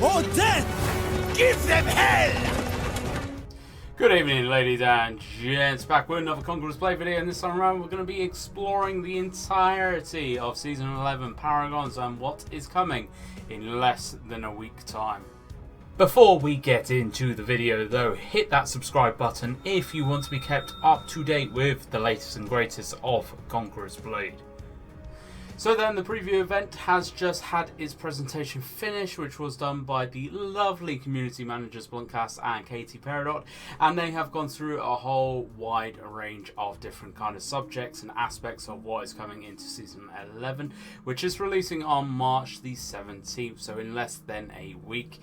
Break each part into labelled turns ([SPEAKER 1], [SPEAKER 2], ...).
[SPEAKER 1] or death! Give them hell!
[SPEAKER 2] Good evening, ladies and gents. Back with another Conquerors Blade video, and this time around we're going to be exploring the entirety of Season 11 Paragons and what is coming in less than a week time. Before we get into the video though, hit that subscribe button if you want to be kept up to date with the latest and greatest of Conquerors Blade. So then, the preview event has just had its presentation finish, which was done by the lovely community managers Bluntcast and Katie Peridot, and they have gone through a whole wide range of different kind of subjects and aspects of what is coming into Season 11, which is releasing on March the 17th, so in less than a week.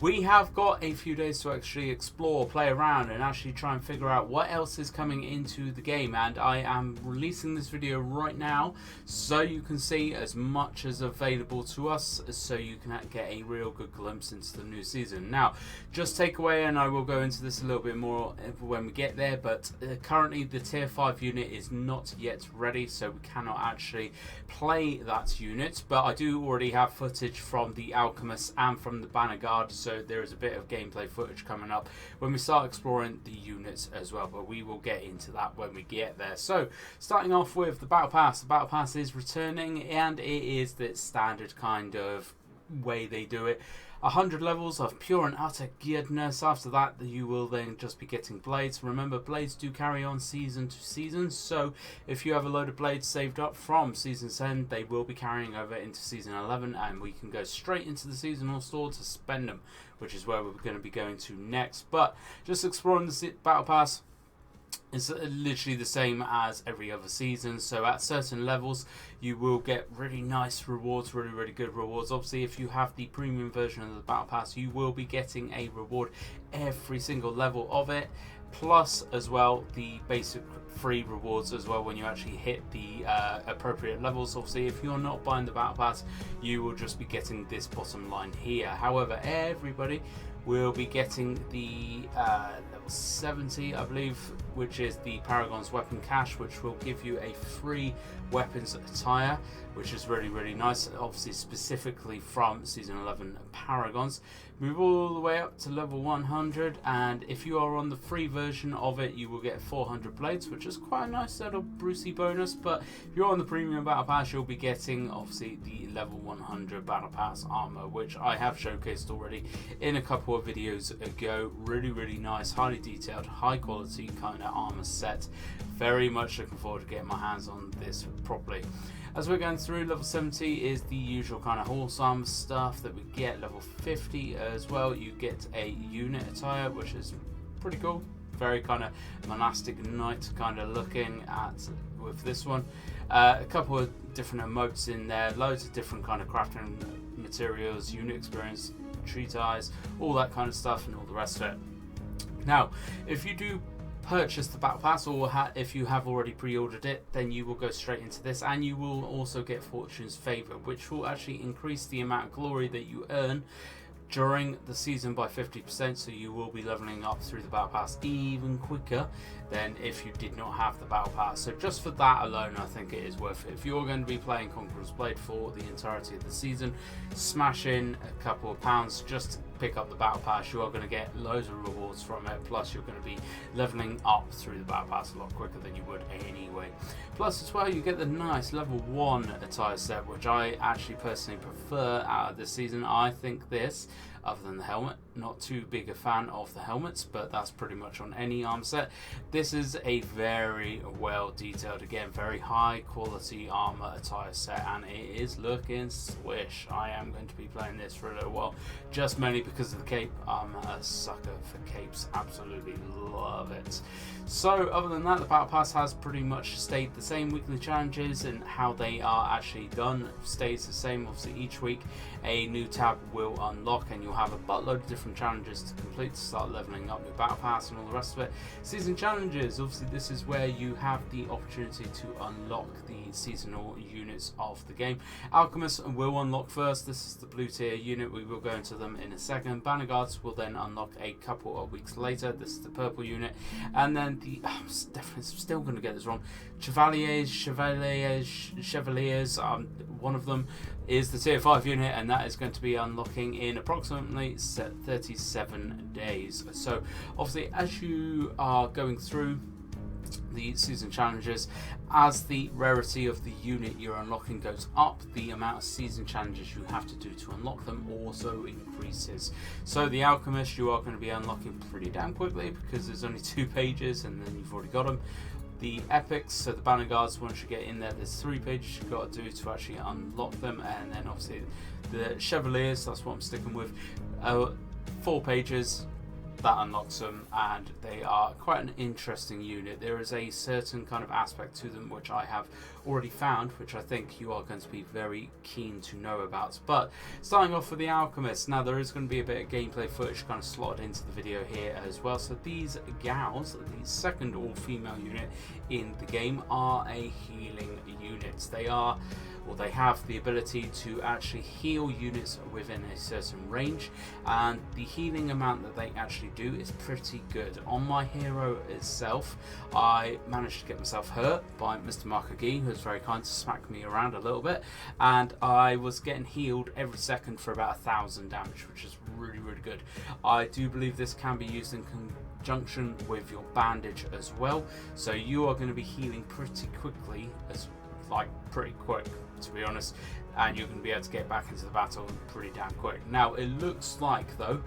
[SPEAKER 2] We have got a few days to actually explore, play around, and actually try and figure out what else is coming into the game. And I am releasing this video right now so you can see as much as available to us, so you can get a real good glimpse into the new season. Now, just take away, and I will go into this a little bit more when we get there, but currently the tier 5 unit is not yet ready, so we cannot actually play that unit. But I do already have footage from the Alchemist and from the Banner Guard, so there is a bit of gameplay footage coming up when we start exploring the units as well, but we will get into that when we get there. So starting off with the Battle Pass. The Battle Pass is returning, and it is the standard kind of way they do it. 100 levels of pure and utter gearedness. After that, you will then just be getting blades. Remember, blades do carry on season to season, so if you have a load of blades saved up from season 10, they will be carrying over into season 11, and we can go straight into the seasonal store to spend them, which is where we're going to be going to next. But just exploring the Battle Pass, it's literally the same as every other season. So at certain levels you will get really nice rewards, really good rewards. Obviously, if you have the premium version of the Battle Pass, you will be getting a reward every single level of it, plus as well the basic free rewards as well when you actually hit the appropriate levels. Obviously, if you're not buying the Battle Pass, you will just be getting this bottom line here. However, everybody will be getting the level 70, I believe, which is the Paragon's Weapon Cache, which will give you a free weapons attire, which is really nice, obviously specifically from Season 11 Paragons. Move all the way up to level 100, and if you are on the free version of it, you will get 400 blades, which is quite a nice little Brucey bonus. But if you're on the premium Battle Pass, you'll be getting obviously the level 100 Battle Pass armor, which I have showcased already in a couple of videos ago. Really nice, highly detailed, high quality kind of armor set. Very much looking forward to getting my hands on this properly. As we're going through, level 70 is the usual kind of horse armor stuff that we get. Level 50 as well, you get a unit attire, which is pretty cool. Very kind of monastic knight kind of looking at with this one. A couple of different emotes in there, loads of different kind of crafting materials, unit experience, treat eyes, all that kind of stuff, and all the rest of it. Now, if you do purchase the Battle Pass, or if you have already pre-ordered it, then you will go straight into this, and you will also get Fortune's Favor, which will actually increase the amount of glory that you earn during the season by 50%, so you will be leveling up through the Battle Pass even quicker than if you did not have the Battle Pass. So just for that alone, I think it is worth it. If you're going to be playing Conquerors Blade for the entirety of the season, smash in a couple of pounds just to pick up the Battle Pass. You are going to get loads of rewards from it, plus you're going to be leveling up through the Battle Pass a lot quicker than you would anyway. Plus as well, you get the nice level 1 attire set, which I actually personally prefer out of this season. I think this, other than the helmet, not too big a fan of the helmets, but that's pretty much on any arm set. This is a very well detailed, again, very high quality armor attire set, and it is looking swish. I am going to be playing this for a little while, just mainly because of the cape. I'm a sucker for capes, absolutely love it. So other than that, the Battle Pass has pretty much stayed the same. Weekly challenges and how they are actually done stays the same. Obviously, each week a new tab will unlock, and you'll have a buttload of different challenges to complete to start leveling up your Battle Pass and all the rest of it. Season challenges, obviously this is where you have the opportunity to unlock the seasonal units of the game. Alchemists will unlock first. This is the blue tier unit. We will go into them in a second. Banner Guards will then unlock a couple of weeks later. This is the purple unit. And then the, I'm definitely still going to get this wrong, chevaliers, one of them is the tier 5 unit, and that is going to be unlocking in approximately 37 days. So obviously, as you are going through the season challenges, as the rarity of the unit you're unlocking goes up, the amount of season challenges you have to do to unlock them also increases. So the alchemist you are going to be unlocking pretty damn quickly because there's only 2 pages and then you've already got them. The epics, so the banner guards, once you get in there, there's 3 pages you've got to do to actually unlock them, and then obviously the chevaliers, that's what I'm sticking with, 4 pages. That unlocks them, and they are quite an interesting unit. There is a certain kind of aspect to them which I have already found, which I think you are going to be very keen to know about. But starting off with the alchemist, now there is going to be a bit of gameplay footage kind of slotted into the video here as well. So these gals, the second all-female unit in the game, are a healing unit. They are, or they have the ability to actually heal units within a certain range, and the healing amount that they actually do is pretty good. On my hero itself, I managed to get myself hurt by Mr. Makagi, who was very kind to smack me around a little bit, and I was getting healed every second for about 1,000 damage, which is really, really good. I do believe this can be used in conjunction with your bandage as well, so you are going to be healing pretty quickly, pretty quick, to be honest, and you're going to be able to get back into the battle pretty damn quick. Now it looks like though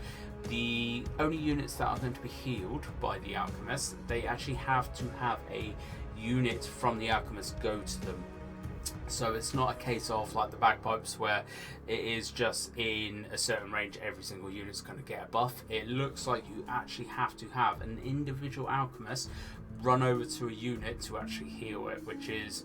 [SPEAKER 2] the only units that are going to be healed by the alchemist, they actually have to have a unit from the alchemist go to them. So it's not a case of like the bagpipes where it is just in a certain range every single unit's going to get a buff. It looks like you actually have to have an individual alchemist run over to a unit to actually heal it, which is,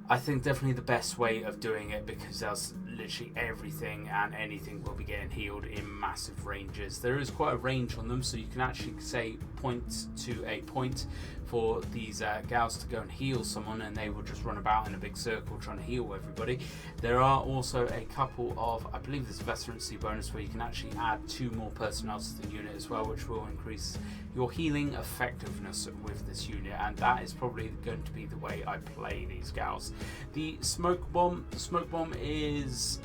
[SPEAKER 2] I think, definitely the best way of doing it, because there's literally everything and anything will be getting healed in massive ranges. There is quite a range on them, so you can actually say point to a point for these gals to go and heal someone, and they will just run about in a big circle trying to heal everybody. There are also a couple of, I believe there's a veterancy bonus where you can actually add 2 more personnel to the unit as well, which will increase your healing effectiveness with this unit, and that is probably going to be the way I play these gals. The smoke bomb is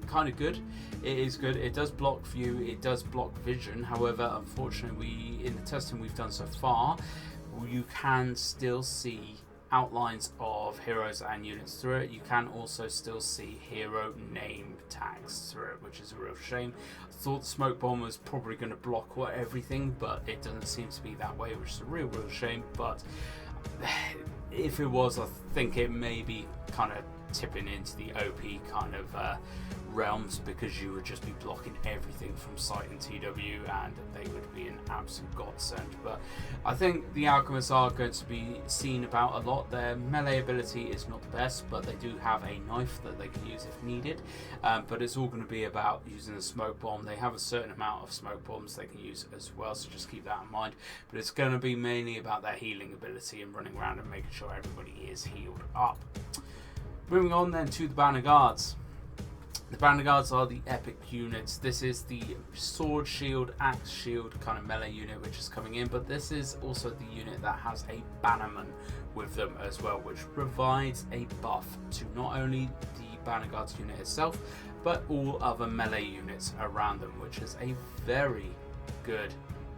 [SPEAKER 2] kind of good. It is good. It does block view, it does block vision. However, unfortunately, in the testing we've done so far, you can still see outlines of heroes and units through it. You can also still see hero name tags through it, which is a real shame. I thought the smoke bomb was probably going to block everything, but it doesn't seem to be that way, which is a real shame. But if it was, I think it may be kind of tipping into the OP kind of realms, because you would just be blocking everything from sight and TW, and they would be an absolute godsend. But I think the alchemists are going to be seen about a lot. Their melee ability is not the best, but they do have a knife that they can use if needed, but it's all going to be about using the smoke bomb. They have a certain amount of smoke bombs they can use as well, so just keep that in mind. But it's going to be mainly about their healing ability and running around and making sure everybody is healed up. Moving on then to the banner guards. The banner guards are the epic units. This is the sword shield, axe shield kind of melee unit which is coming in, but this is also the unit that has a bannerman with them as well, which provides a buff to not only the banner guards unit itself, but all other melee units around them, which is a very good,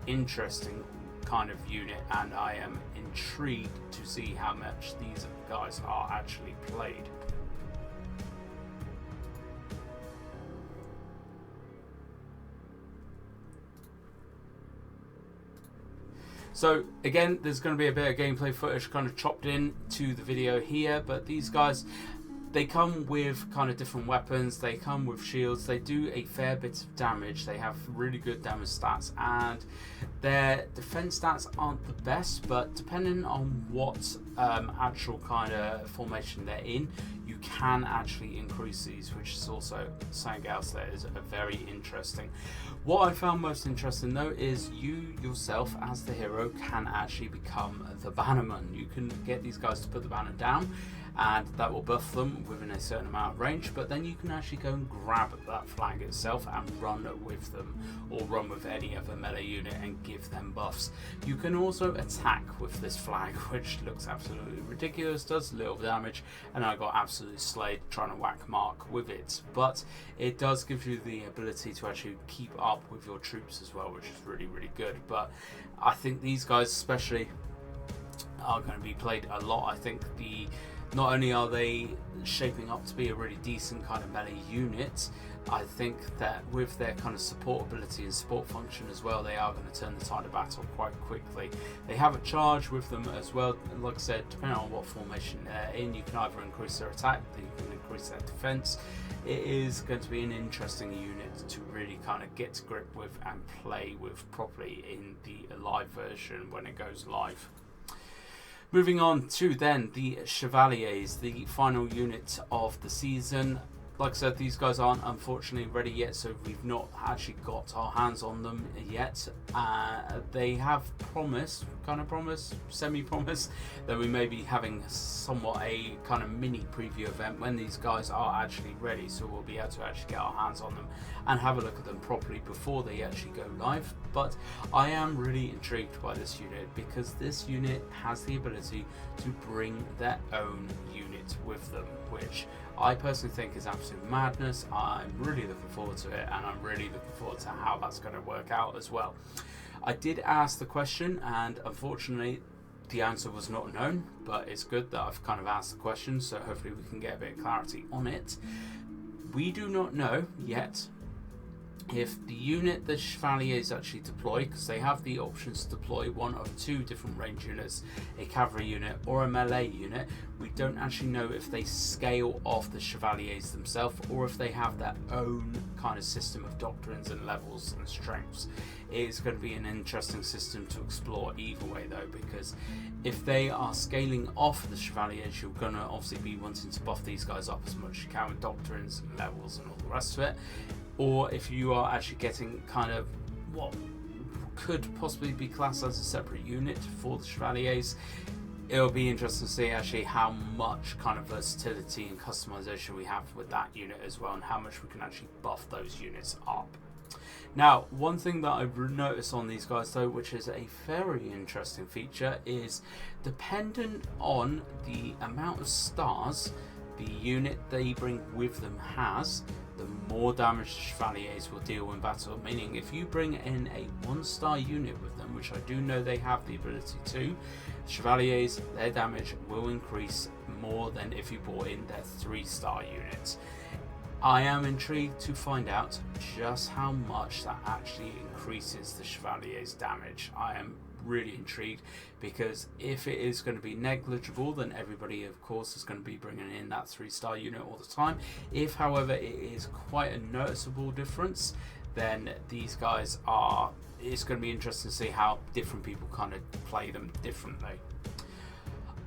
[SPEAKER 2] interesting kind of unit, and I am intrigued to see how much these guys are actually played. So again, there's going to be a bit of gameplay footage kind of chopped in to the video here, but these guys, they come with kind of different weapons, they come with shields, they do a fair bit of damage, they have really good damage stats, and their defense stats aren't the best, but depending on what actual kind of formation they're in, you can actually increase these, which is also something else that is very interesting. What I found most interesting though is you yourself as the hero can actually become the Bannerman. You can get these guys to put the banner down, and that will buff them within a certain amount of range, but then you can actually go and grab that flag itself and run with them, or run with any other melee unit and give them buffs. You can also attack with this flag, which looks absolutely ridiculous, does little damage, and I got absolutely slayed trying to whack Mark with it, but it does give you the ability to actually keep up with your troops as well, which is really, really good. But I think these guys especially are going to be played a lot. I think not only are they shaping up to be a really decent kind of melee unit, I think that with their kind of support ability and support function as well, they are going to turn the tide of battle quite quickly. They have a charge with them as well. Like I said, depending on what formation they're in, you can either increase their attack, you can increase their defense. It is going to be an interesting unit to really kind of get to grip with and play with properly in the live version when it goes live. Moving on to then the chevaliers, the final unit of the season. Like I said, these guys aren't unfortunately ready yet, so we've not actually got our hands on them yet. They have semi-promised that we may be having somewhat a kind of mini preview event when these guys are actually ready, so we'll be able to actually get our hands on them and have a look at them properly before they actually go live. But I am really intrigued by this unit because this unit has the ability to bring their own unit with them, which I personally think is absolute madness. I'm really looking forward to it, and I'm really looking forward to how that's going to work out as well. I did ask the question, and unfortunately the answer was not known, but it's good that I've kind of asked the question, so hopefully we can get a bit of clarity on it. We do not know yet if the unit the chevaliers actually deploy, because they have the options to deploy one of two different range units, a cavalry unit or a melee unit. We don't actually know if they scale off the chevaliers themselves or if they have their own kind of system of doctrines and levels and strengths. It is going to be an interesting system to explore either way though, because if they are scaling off the chevaliers, you're going to obviously be wanting to buff these guys up as much as you can with doctrines and levels and all the rest of it. Or if you are actually getting kind of what could possibly be classed as a separate unit for the chevaliers, it'll be interesting to see actually how much kind of versatility and customization we have with that unit as well, and how much we can actually buff those units up. Now, one thing that I've noticed on these guys though, which is a very interesting feature, is dependent on the amount of stars the unit they bring with them has, the more damage the chevaliers will deal in battle. Meaning if you bring in a 1-star unit with them, which I do know they have the ability to, chevaliers, their damage will increase more than if you brought in their 3-star units. I am intrigued to find out just how much that actually increases the chevaliers' damage. I am really intrigued, because if it is going to be negligible, then everybody of course is going to be bringing in that 3-star unit all the time. If however it is quite a noticeable difference, then these guys are, it's going to be interesting to see how different people kind of play them differently.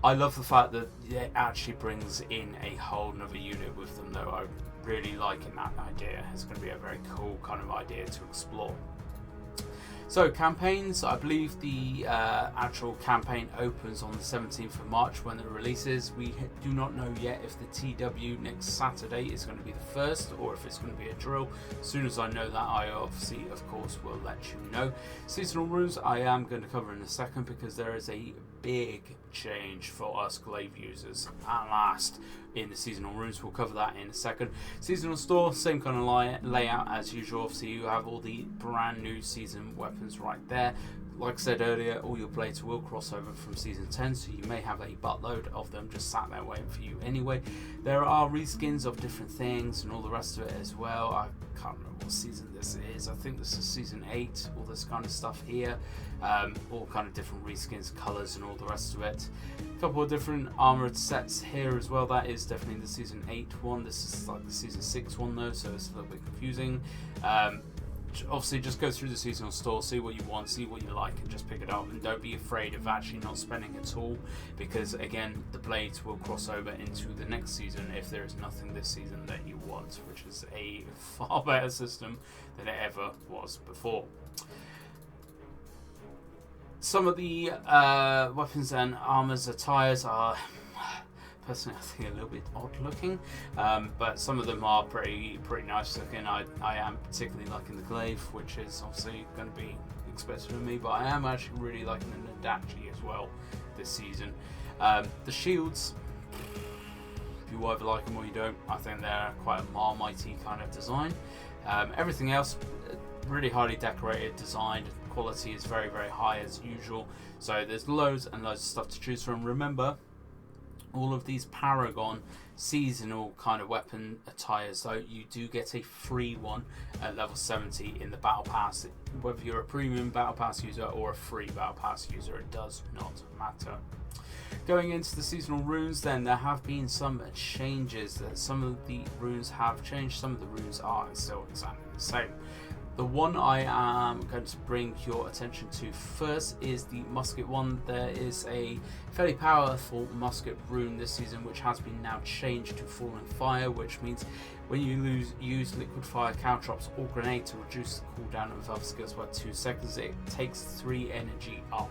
[SPEAKER 2] I love the fact that it actually brings in a whole nother unit with them though. I'm really liking that idea. It's going to be a very cool kind of idea to explore. So campaigns, I believe the actual campaign opens on the 17th of March when it releases. We do not know yet if the TW next Saturday is going to be the first or if it's going to be a drill. As soon as I know that, I obviously of course will let you know. Seasonal runes I am going to cover in a second, because there is a big change for us glaive users at last in the seasonal runes. We'll cover that in a second. Seasonal store, same kind of layout as usual. Obviously you have all the brand new season weapons right there. Like I said earlier, all your blades will cross over from season 10, so you may have a buttload of them just sat there waiting for you anyway. There are reskins of different things and all the rest of it as well. I can't remember what season this is. I think this is season 8, all this kind of stuff here. All kind of different reskins, colours and all the rest of it. A couple of different armoured sets here as well. That is definitely the season 8 one. This is like the season 6 one though, so it's a little bit confusing. Obviously just go through the seasonal store, see what you want, see what you like, and just pick it up, and don't be afraid of actually not spending at all, because again the blades will cross over into the next season if there is nothing this season that you want, which is a far better system than it ever was before. Some of the weapons and armors attires are personally I think a little bit odd looking, but some of them are pretty nice looking. I am particularly liking the glaive, which is obviously going to be expected of me, but I am actually really liking the Nadachi as well this season. The shields, you either like them or you don't. I think they're quite a Marmitey kind of design. Everything else, really highly decorated, designed. Quality is very high as usual. So there's loads and loads of stuff to choose from. Remember, all of these Paragon seasonal kind of weapon attires, though, you do get a free one at level 70 in the Battle Pass. Whether you're a premium Battle Pass user or a free Battle Pass user, it does not matter. Going into the seasonal runes, then, there have been some changes. Some of the runes have changed, some of the runes are still exactly the same. The one I am going to bring your attention to first is the musket one. There is a fairly powerful musket rune this season which has been now changed to Falling Fire, which means when you use liquid fire, caltrops or grenade to reduce the cooldown of other skills by 2 seconds, it takes 3 energy up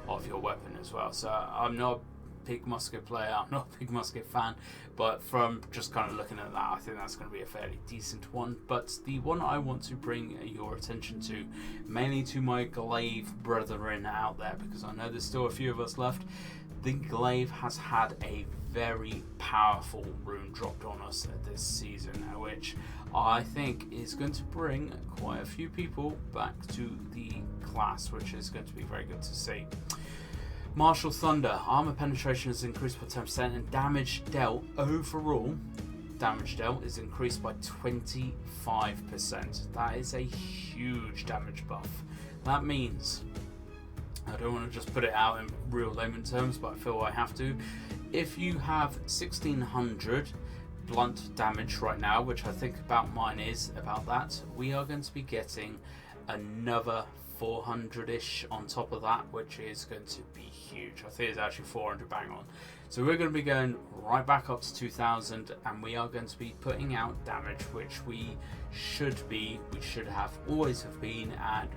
[SPEAKER 2] of your weapon as well. So I'm not a big musket player, I'm not a big musket fan, but from just kind of looking at that, I think that's going to be a fairly decent one. But the one I want to bring your attention to, mainly to my glaive brethren out there, because I know there's still a few of us left, the glaive has had a very powerful rune dropped on us this season, which I think is going to bring quite a few people back to the class, which is going to be very good to see. Martial Thunder, armor penetration is increased by 10% and damage dealt, overall damage dealt, is increased by 25%. That is a huge damage buff. That means, I don't want to just put it out in real layman terms, but I feel I have to. If you have 1600 blunt damage right now, which I think about mine is about that, we are going to be getting another 400-ish on top of that, which is going to be huge. I think it's actually 400 bang on. So we're going to be going right back up to 2000, and we are going to be putting out damage which we should have always have been, and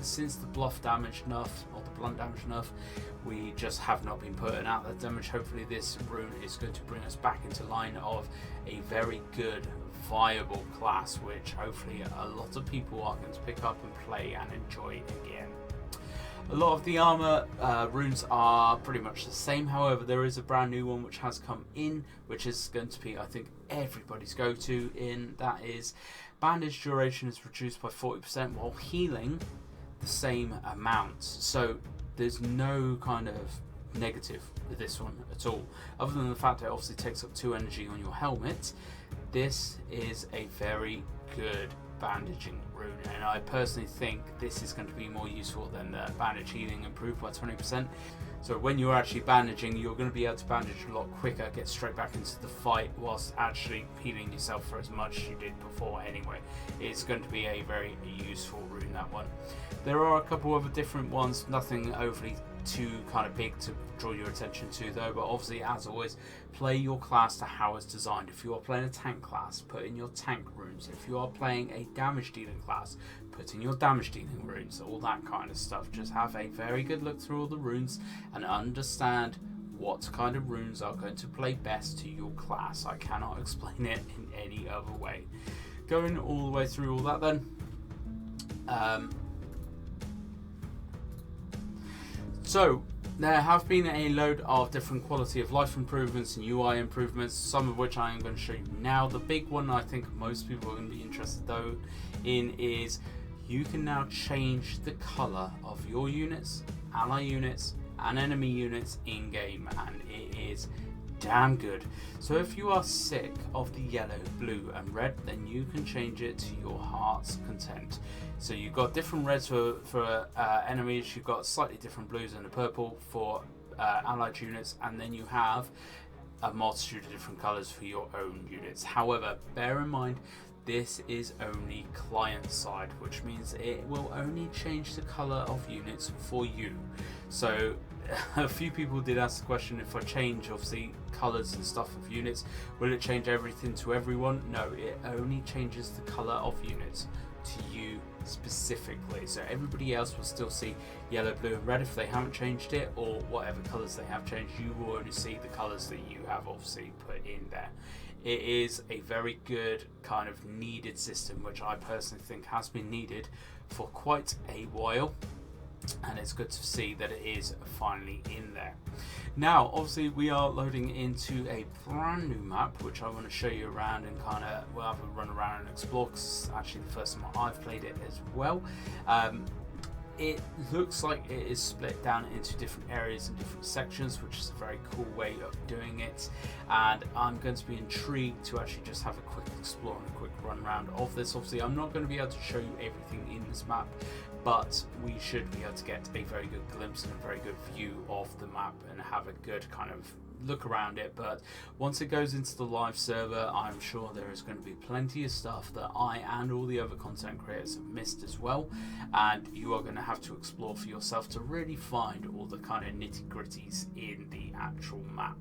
[SPEAKER 2] since the bluff damage nerf, or the blunt damage nerf, we just have not been putting out that damage. Hopefully this rune is going to bring us back into line of a very good viable class, which hopefully a lot of people are going to pick up and play and enjoy again. A lot of the armor runes are pretty much the same, however there is a brand new one which has come in, which is going to be, I think, everybody's go-to in, that is bandage duration is reduced by 40% while healing the same amount. So there's no kind of negative with this one at all, other than the fact that it obviously takes up 2 energy on your helmet. This is a very good bandaging rune, and I personally think this is going to be more useful than the bandage healing improved by 20%. So when you're actually bandaging, you're going to be able to bandage a lot quicker, get straight back into the fight whilst actually healing yourself for as much as you did before anyway. It's going to be a very useful rune, that one. There are a couple of different ones, nothing overly too kind of big to draw your attention to though, but obviously, as always, play your class to how it's designed. If you are playing a tank class, put in your tank runes. If you are playing a damage dealing class, put in your damage dealing runes, all that kind of stuff. Just have a very good look through all the runes and understand what kind of runes are going to play best to your class. I cannot explain it in any other way. Going all the way through all that then, so there have been a load of different quality of life improvements and UI improvements, some of which I am going to show you now. The big one I think most people are going to be interested though in is you can now change the colour of your units, ally units and enemy units in game, and it is damn good. So if you are sick of the yellow, blue and red, then you can change it to your heart's content. So you've got different reds for enemies, you've got slightly different blues and a purple for allied units, and then you have a multitude of different colours for your own units. However, bear in mind this is only client side, which means it will only change the colour of units for you. So a few people did ask the question, if I change obviously colours and stuff of units, will it change everything to everyone? No, it only changes the colour of units to you specifically. So everybody else will still see yellow, blue and red if they haven't changed it, or whatever colours they have changed. You will only see the colours that you have obviously put in there. It is a very good kind of needed system, which I personally think has been needed for quite a while, and it's good to see that it is finally in there. Now obviously we are loading into a brand new map, which I want to show you around and kind of we'll have a run around and explore, because it's actually the first time I've played it as well. It looks like it is split down into different areas and different sections, which is a very cool way of doing it, and I'm going to be intrigued to actually just have a quick explore and a quick run around of this. Obviously I'm not going to be able to show you everything in this map, but we should be able to get a very good glimpse and a very good view of the map and have a good kind of look around it. But once it goes into the live server, I'm sure there is going to be plenty of stuff that I and all the other content creators have missed as well, and you are going to have to explore for yourself to really find all the kind of nitty-gritties in the actual map.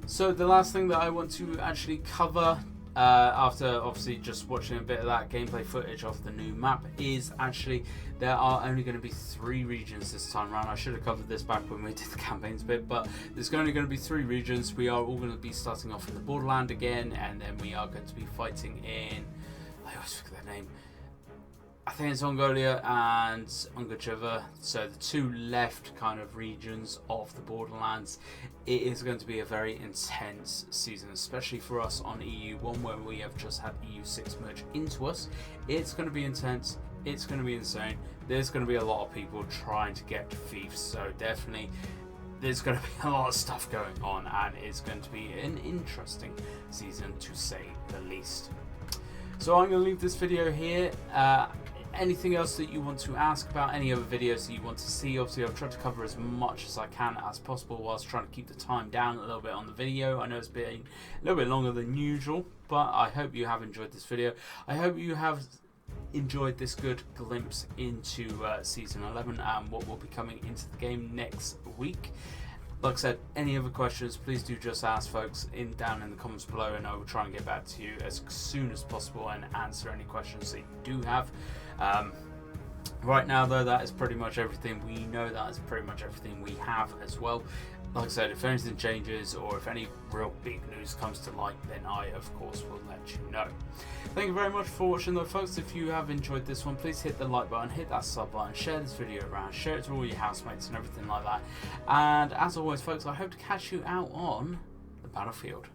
[SPEAKER 2] So the last thing that I want to actually cover after obviously just watching a bit of that gameplay footage of the new map is actually there are only going to be 3 regions this time around. I should have covered this back when we did the campaigns bit, but there's only going to be 3 regions. We are all going to be starting off in the borderland again, and then we are going to be fighting in, I always forget their name, I think it's Mongolia and Ungacheva, so the 2 left kind of regions of the Borderlands. It is going to be a very intense season, especially for us on EU1, where we have just had EU6 merge into us. It's going to be intense, it's going to be insane. There's going to be a lot of people trying to get to Fief, so definitely there's going to be a lot of stuff going on, and it's going to be an interesting season to say the least. So I'm going to leave this video here. Anything else that you want to ask about, any other videos that you want to see, obviously I've tried to cover as much as I can as possible whilst trying to keep the time down a little bit on the video. I know it's been a little bit longer than usual, but I hope you have enjoyed this video. I hope you have enjoyed this good glimpse into Season 11 and what will be coming into the game next week. Like I said, any other questions, please do just ask folks down in the comments below, and I will try and get back to you as soon as possible and answer any questions that you do have. Right now though, that is pretty much everything. We know that is pretty much everything we have as well. Like I said, if anything changes or if any real big news comes to light, then I of course will let you know. Thank you very much for watching though folks. If you have enjoyed this one, please hit the like button, hit that sub button, share this video around, share it to all your housemates and everything like that. And as always folks, I hope to catch you out on the battlefield.